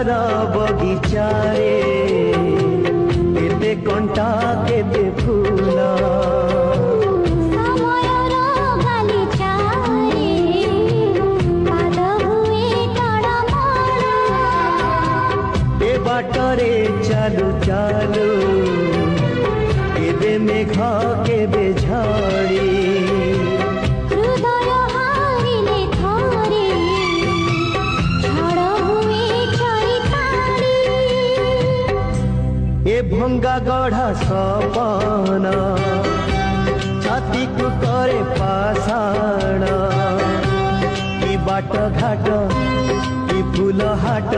सुंदर बगीचारे केते कंटा केते फूल बाटरे चालू चालू केबे मेघ केबे झाड़ी हृदय हारिले थरे झड़ हुए चैताली ए भंगा गढ़ा सपन छाती को करे पाषाण की बाट घाट की फूल हाट